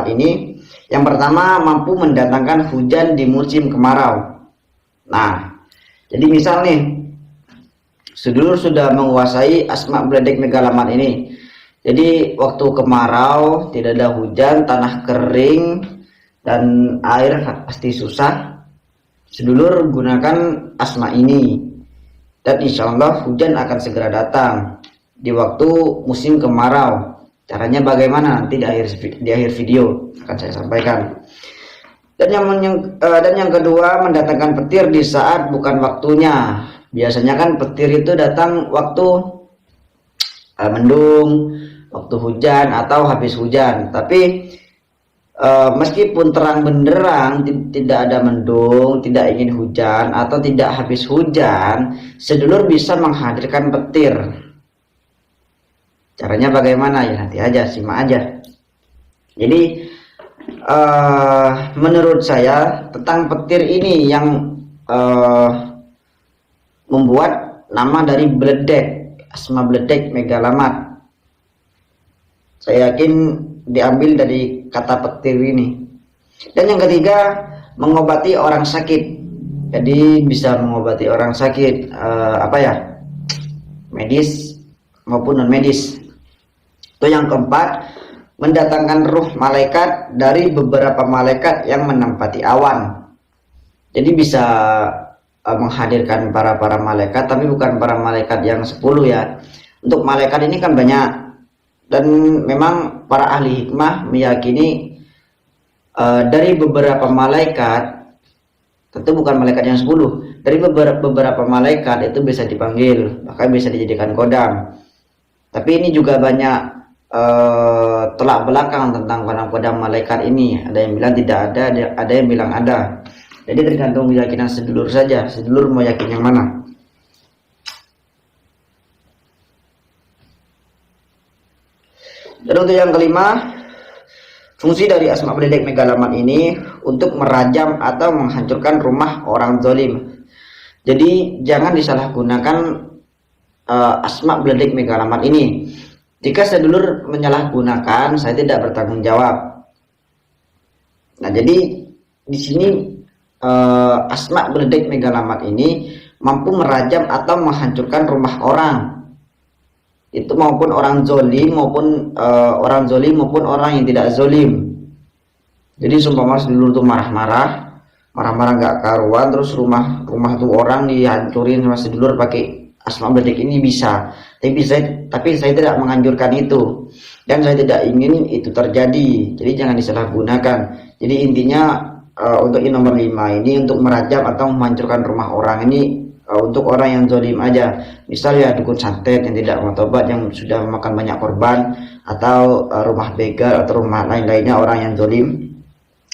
alamat ini, yang pertama mampu mendatangkan hujan di musim kemarau. Nah, jadi misal nih, sedulur sudah menguasai asma beledek megalamat ini. Jadi waktu kemarau tidak ada hujan, tanah kering dan air pasti susah. Sedulur gunakan asma ini dan insya Allah hujan akan segera datang di waktu musim kemarau. Caranya bagaimana? Nanti di akhir video akan saya sampaikan. Dan yang kedua, mendatangkan petir di saat bukan waktunya. Biasanya kan petir itu datang waktu mendung, waktu hujan atau habis hujan. Tapi meskipun terang benderang, tidak ada mendung, tidak ingin hujan atau tidak habis hujan, sedulur bisa menghadirkan petir. Caranya bagaimana? Ya nanti aja, simak aja. Jadi menurut saya tentang petir ini yang membuat nama dari beledek, asma beledek megalamat. Saya yakin diambil dari kata petir ini. Dan yang ketiga, mengobati orang sakit. Jadi bisa mengobati orang sakit, medis maupun non medis. Itu yang keempat, mendatangkan ruh malaikat dari beberapa malaikat yang menempati awan. Jadi bisa menghadirkan para malaikat, tapi bukan para malaikat yang 10 ya. Untuk malaikat ini kan banyak, dan memang para ahli hikmah meyakini dari beberapa malaikat, tentu bukan malaikat yang 10, dari beberapa malaikat itu bisa dipanggil, bahkan bisa dijadikan kodam. Tapi ini juga banyak tolak belakang tentang kodam malaikat ini. Ada yang bilang tidak ada, ada yang bilang ada. Jadi tergantung keyakinan sedulur saja, sedulur mau yakin yang mana. Dan untuk yang kelima, fungsi dari asma beledek megalamat ini untuk merajam atau menghancurkan rumah orang zalim. Jadi jangan disalahgunakan asma beledek megalamat ini. Jika sedulur menyalahgunakan, saya tidak bertanggung jawab. Nah, jadi di sini asma beledek megalamat ini mampu merajam atau menghancurkan rumah orang, itu maupun orang zolim maupun orang yang tidak zolim. Jadi sumpama sedulur tuh marah-marah nggak karuan, terus rumah tuh orang dihancurin sama sedulur pakai asma beledek ini bisa. Tapi saya tidak menganjurkan itu, dan saya tidak ingin itu terjadi. Jadi jangan disalahgunakan. Jadi intinya untuk yang nomor 5 ini untuk merajam atau menghancurkan rumah orang ini untuk orang yang zalim aja. Misal ya dukun santet yang tidak mau tobat, yang sudah memakan banyak korban, atau rumah begal atau rumah lain-lainnya orang yang zalim.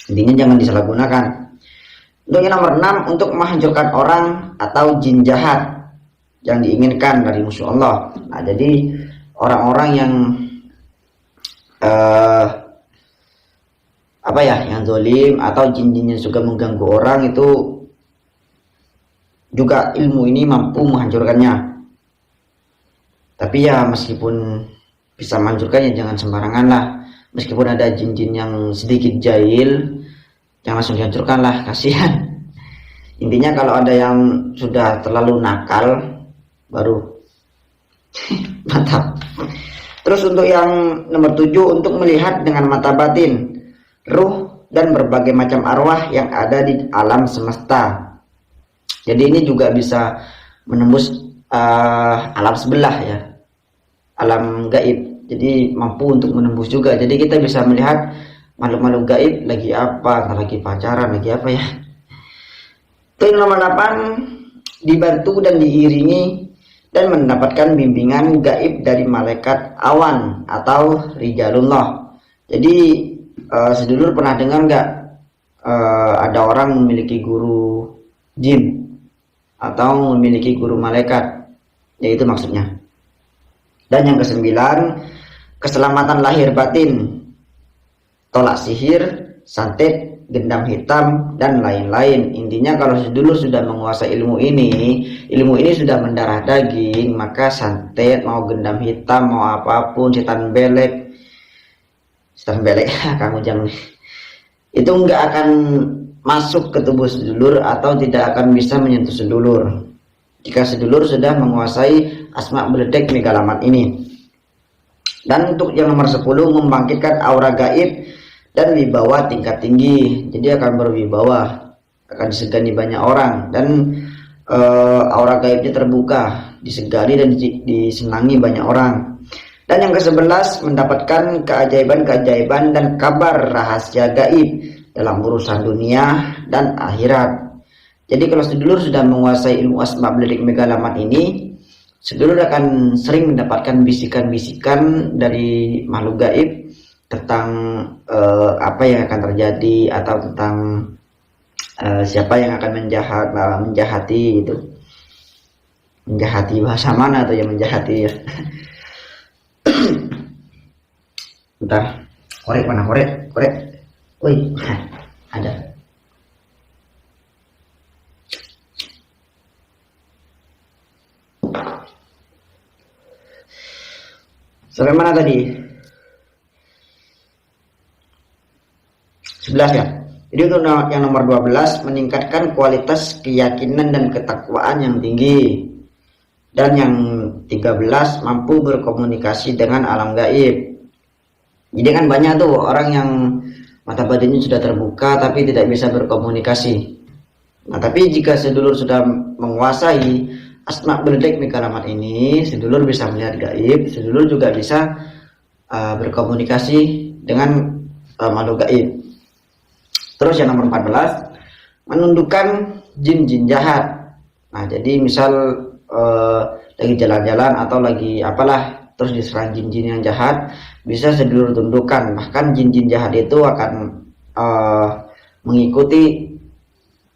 Intinya jangan disalahgunakan. Untuk yang nomor 6, untuk menghancurkan orang atau jin jahat yang diinginkan dari musuh Allah. Nah, jadi orang-orang yang yang zalim atau jin-jin yang suka mengganggu orang, itu juga ilmu ini mampu menghancurkannya. Tapi ya meskipun bisa menghancurkannya, jangan sembarangan lah. Meskipun ada jin-jin yang sedikit jahil, jangan langsung dihancurkan lah, kasihan. Intinya kalau ada yang sudah terlalu nakal, baru mantap. Terus untuk yang nomor 7, untuk melihat dengan mata batin ruh dan berbagai macam arwah yang ada di alam semesta. Jadi ini juga bisa menembus alam sebelah ya, alam gaib. Jadi mampu untuk menembus juga. Jadi kita bisa melihat makhluk-makhluk gaib lagi apa, lagi pacaran, lagi apa ya. Itu nomor 8, dibantu dan diiringi dan mendapatkan bimbingan gaib dari malaikat awan atau rijalullah. Jadi sedulur pernah dengar nggak ada orang memiliki guru jin atau memiliki guru malaikat? Ya itu maksudnya. Dan yang ke-9, keselamatan lahir batin, tolak sihir, santet, gendam hitam, dan lain-lain. Intinya kalau sedulur sudah menguasai ilmu ini sudah mendarah daging, maka santet, mau gendam hitam, mau apapun, setan belek, setan belek Kang Ujang nih, itu nggak akan masuk ke tubuh sedulur atau tidak akan bisa menyentuh sedulur jika sedulur sudah menguasai asma beledek megalamat ini. Dan untuk yang nomor 10, membangkitkan aura gaib dan wibawa tingkat tinggi. Jadi akan berwibawa, akan disegani banyak orang, dan aura gaibnya terbuka, disegani dan disenangi banyak orang. Dan yang ke-11, mendapatkan keajaiban-keajaiban dan kabar rahasia gaib dalam urusan dunia dan akhirat. Jadi kalau sedulur sudah menguasai ilmu asma beledek megalamat ini, sedulur akan sering mendapatkan bisikan-bisikan dari makhluk gaib tentang apa yang akan terjadi, atau tentang siapa yang akan menjahati itu. Menjahati bahasa mana tuh yang menjahati ya? Bentar, korek mana, korek. Woi, ada. Sampai mana tadi? 11 ya. Jadi untuk yang nomor 12, meningkatkan kualitas keyakinan dan ketakwaan yang tinggi. Dan yang 13, mampu berkomunikasi dengan alam gaib. Jadi kan banyak tuh orang yang mata batinnya sudah terbuka tapi tidak bisa berkomunikasi. Nah, tapi jika sedulur sudah menguasai asma beledek megalamat ini, sedulur bisa melihat gaib, sedulur juga bisa berkomunikasi dengan makhluk gaib. Terus yang nomor 14, menundukkan jin-jin jahat. Nah, jadi misal lagi jalan-jalan atau lagi apalah, terus diserang jin-jin yang jahat, bisa sedulur tundukkan. Bahkan jin-jin jahat itu akan mengikuti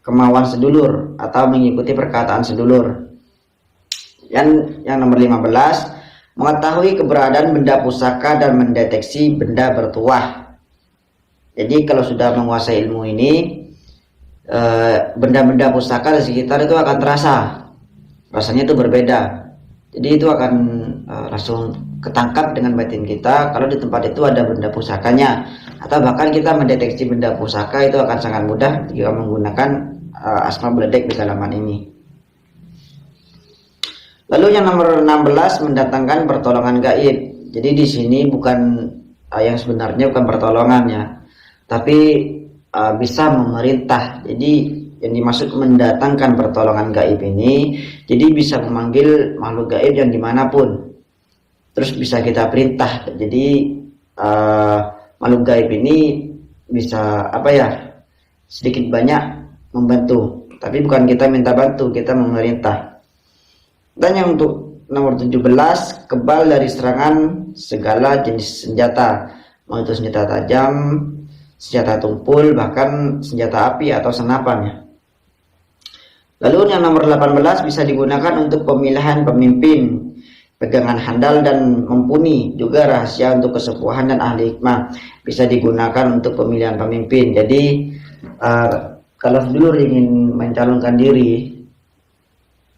kemauan sedulur atau mengikuti perkataan sedulur. Yang nomor 15, mengetahui keberadaan benda pusaka dan mendeteksi benda bertuah. Jadi kalau sudah menguasai ilmu ini, benda-benda pusaka di sekitar itu akan terasa, rasanya itu berbeda. Jadi itu akan langsung ketangkap dengan batin kita kalau di tempat itu ada benda pusakanya, atau bahkan kita mendeteksi benda pusaka itu akan sangat mudah jika menggunakan asma beledek megalamat ini. Lalu yang nomor 16, mendatangkan pertolongan gaib. Jadi di sini bukan yang sebenarnya bukan pertolongannya, tapi bisa memerintah. Jadi yang dimaksud mendatangkan pertolongan gaib ini, jadi bisa memanggil makhluk gaib yang dimanapun, terus bisa kita perintah. Jadi makhluk gaib ini bisa sedikit banyak membantu, tapi bukan kita minta bantu, kita memerintah. Dan yang untuk nomor 17, kebal dari serangan segala jenis senjata, mau itu senjata tajam, senjata tumpul, bahkan senjata api atau senapan. Lalu yang nomor 18, bisa digunakan untuk pemilihan pemimpin, pegangan handal dan mumpuni, juga rahasia untuk kesepuhan dan ahli hikmah, bisa digunakan untuk pemilihan pemimpin. Jadi kalau sedulur ingin mencalonkan diri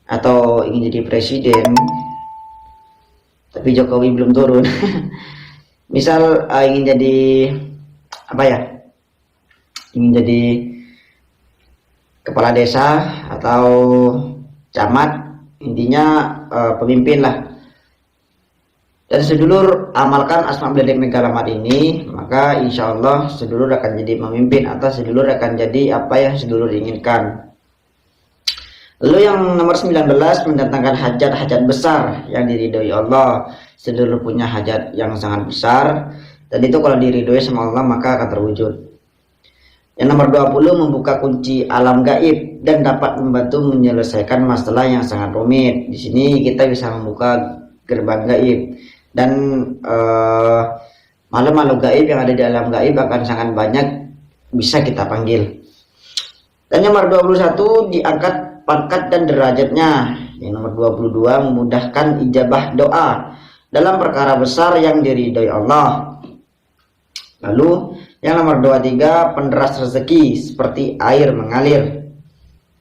atau ingin jadi presiden tapi Jokowi belum turun misal ingin jadi ingin jadi kepala desa atau camat, intinya pemimpin lah, dan sedulur amalkan asma beledek megalamat ini, maka insya Allah sedulur akan jadi pemimpin atau sedulur akan jadi apa yang sedulur inginkan. Lalu yang nomor 19, mendatangkan hajat-hajat besar yang diridhoi Allah. Sedulur punya hajat yang sangat besar, dan itu kalau diridhoi sama Allah maka akan terwujud. Yang nomor 20, membuka kunci alam gaib dan dapat membantu menyelesaikan masalah yang sangat rumit. Di sini kita bisa membuka gerbang gaib, dan makhluk-makhluk gaib yang ada di alam gaib akan sangat banyak bisa kita panggil. Dan yang nomor 21, diangkat pangkat dan derajatnya. Yang nomor 22, memudahkan ijabah doa dalam perkara besar yang diridhoi Allah. Lalu yang nomor 23, penderas rezeki seperti air mengalir.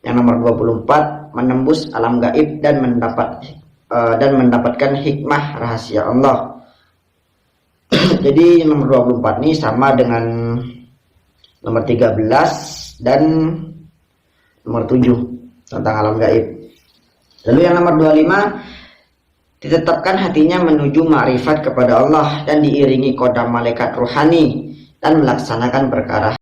Yang nomor 24, menembus alam gaib dan mendapatkan hikmah rahasia Allah. Jadi nomor 24 ini sama dengan nomor 13 dan nomor 7 tentang alam gaib. Lalu yang nomor 25, ditetapkan hatinya menuju ma'rifat kepada Allah dan diiringi kodam malaikat ruhani dan melaksanakan perkara